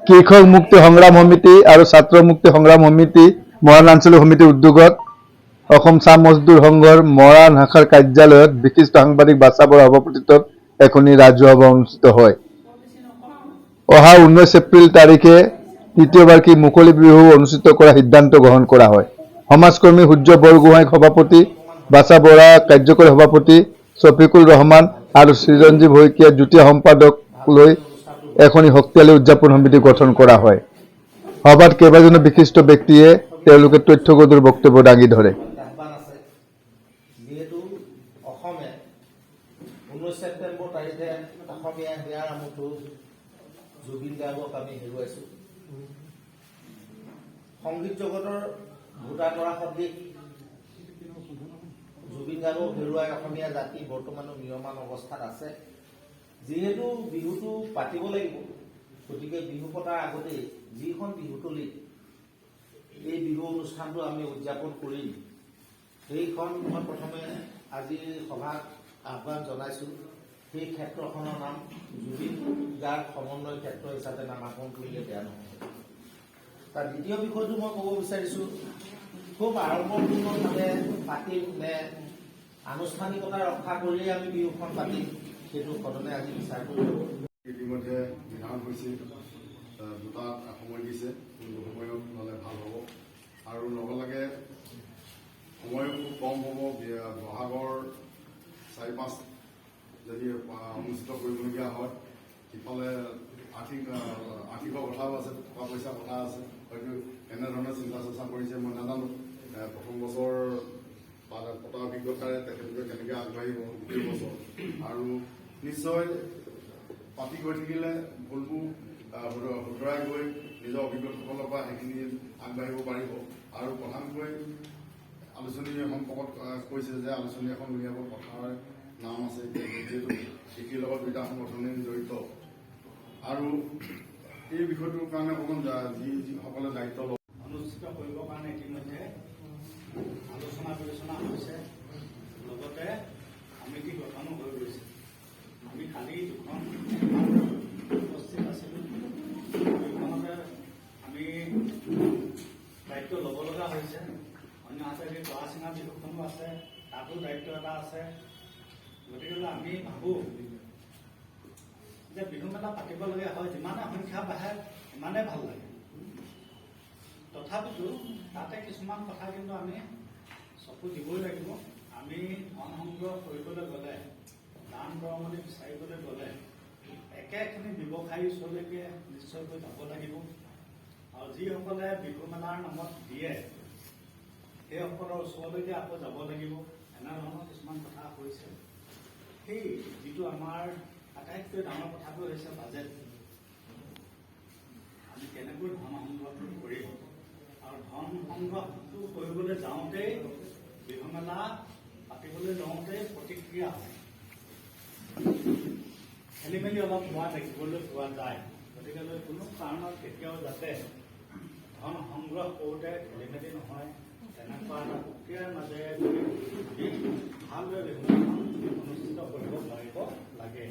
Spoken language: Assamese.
কৃষক মুক্তি সংগ্ৰাম সমিতি আৰু ছাত্ৰ মুক্তি সংগ্ৰাম সমিতি মৰাণ আঞ্চলিক সমিতিৰ উদ্যোগত অসম চাহ মজদুৰ সংঘৰ মৰাণ শাখাৰ কাৰ্যালয়ত বিশিষ্ট সাংবাদিক বাছা বৰাৰ সভাপতিত্বত এখনি ৰাজহুৱা সভা অনুষ্ঠিত হয়। অহা 19 এপ্ৰিল তাৰিখে তৃতীয়বাৰ্ষিক মুকলি বিহু অনুষ্ঠিত কৰাৰ সিদ্ধান্ত গ্ৰহণ কৰা হয়। সমাজকৰ্মী সূৰ্য বৰগোহাঁই সভাপতি, বাছা বৰা কাৰ্যকৰী সভাপতি, শফিকুল ৰহমান আৰু চিৰঞ্জীৱ শইকীয়া যুটীয়া সম্পাদক লৈ এখনি শক্তিশালী উদযাপন সমিতি গঠন কৰা হয়। সভাত কেইবাজনো বিশিষ্ট ব্যক্তিয়ে তেওঁলোকে তথ্যগধুৰ বক্তব্য দাঙি ধৰে। যিহেতু অসমে 19 ছেপ্টেম্বৰ তাৰিখে অসমীয়া হিয়াৰ আমঠু জুবিন গাৰ্গক আমি হেৰুৱাইছোঁ। সংগীত জগতৰ ভোটা তৰা সদৃশ জুবিন গাৰ্গক হেৰুৱাই অসমীয়া জাতি বৰ্তমানো নিয়মান অৱস্থাত আছে। যিহেতু বিহুটো পাতিব লাগিব, গতিকে বিহু পতাৰ আগতেই যিখন বিহুতলীত এই বিহু অনুষ্ঠানটো আমি উদযাপন কৰিম, সেইখন মই প্ৰথমে আজি সভাত আহ্বান জনাইছোঁ। সেই ক্ষেত্ৰখনৰ নাম জুবিন গাৰ্গ সমন্বয় ক্ষেত্ৰ হিচাপে নামাকৰণ কৰিলে বেয়া নহয়। তাৰ দ্বিতীয় বিষয়টো মই ক'ব বিচাৰিছোঁ, খুব আড়ম্বৰপূৰ্ণভাৱে পাতিম নে আনুষ্ঠানিকতা ৰক্ষা কৰিয়েই আমি বিহুখন পাতিম, সেইটো সদনে আজি বিচাৰ কৰিব। ইতিমধ্যে নিৰ্ধাৰণ হৈছে, দুটা সময় দিছে, কোনটো সময়ত হ'লে ভাল হ'ব আৰু লগে লগে সময়ো খুব কম হ'ব। বহাগৰ 4-5 যদি অনুষ্ঠিত কৰিবলগীয়া হয়, ইফালে আৰ্থিকৰ কথাও আছে, টকা পইচাৰ কথা আছে। হয়তো এনেধৰণে চিন্তা চৰ্চা কৰিছে মই নাজানো। প্ৰথম বছৰ পতা অভিজ্ঞতাৰে তেখেতলোকে কেনেকৈ আগবাঢ়িব গোটেই বছৰ, আৰু নিশ্চয় পাতি গৈ থাকিলে ভুলবোৰ শুধৰাই গৈ নিজৰ অভিজ্ঞতাসকলৰ পৰা সেইখিনি আগবাঢ়িব পাৰিব। আৰু প্ৰধানকৈ আলোচনী সম্পৰ্কত কৈছে যে আলোচনী এখন উলিয়াব, কথাৰ নাম আছে, যিহেতু কৃষিৰ লগত দুটা সংগঠনে জড়িত। আৰু এই বিষয়টোৰ কাৰণে অকণমান যিসকলে দায়িত্ব লয় অনুষ্ঠিত কৰিবৰ কাৰণে ইতিমধ্যে আলোচনা বিলোচনা হৈছে, লগতে সমিতি গঠনো হৈ গৈছে। আমি কালি দুখন উপস্থিত আছিলোঁ, দুইখনতে আমি দায়িত্ব ল'ব লগা হৈছে। অন্যহাতে দৰা চিঙা বিহুখনো আছে, তাতো দায়িত্ব এটা আছে। গতিকে আমি ভাবোঁ যে বিহু মেলা পাতিবলগীয়া হয়, যিমানে সংখ্যা বাঢ়ে সিমানে ভাল লাগে। তথাপিতো তাতে কিছুমান কথা কিন্তু আমি চকু দিবই লাগিব। আমি ধন সংগ্ৰহ কৰিবলৈ গ'লে, দান বৰঙণি বিচাৰিবলৈ গ'লে একেখিনি ব্যৱসায়ীৰ ওচৰলৈকে নিশ্চয়কৈ যাব লাগিব। আৰু যিসকলে বিহু মেলাৰ নামত দিয়ে সেইসকলৰ ওচৰলৈকে আকৌ যাব লাগিব। এনেধৰণৰ কিছুমান কথা হৈছে। সেই যিটো আমাৰ আটাইতকৈ ডাঙৰ কথাটো হৈছে বাজেট। আমি কেনেকৈ ধন সংগ্ৰহটো কৰিম, আৰু ধন সংগ্ৰহটো কৰিবলৈ যাওঁতেই বিহু মেলা পাতিবলৈ যাওঁতেই প্ৰতিক্ৰিয়া হয়, খেলি মেলি অলপ হোৱা দেখিবলৈ পোৱা যায়। গতিকে কোনো কাৰণত কেতিয়াও যাতে ধন সংগ্ৰহ কৰোঁতে খেলি মেলি নহয়, তেনেকুৱা এটা প্ৰক্ৰিয়াৰ মাজেৰে ভালদৰে বিহু মেলাখন অনুষ্ঠিত কৰিব পাৰিব লাগে।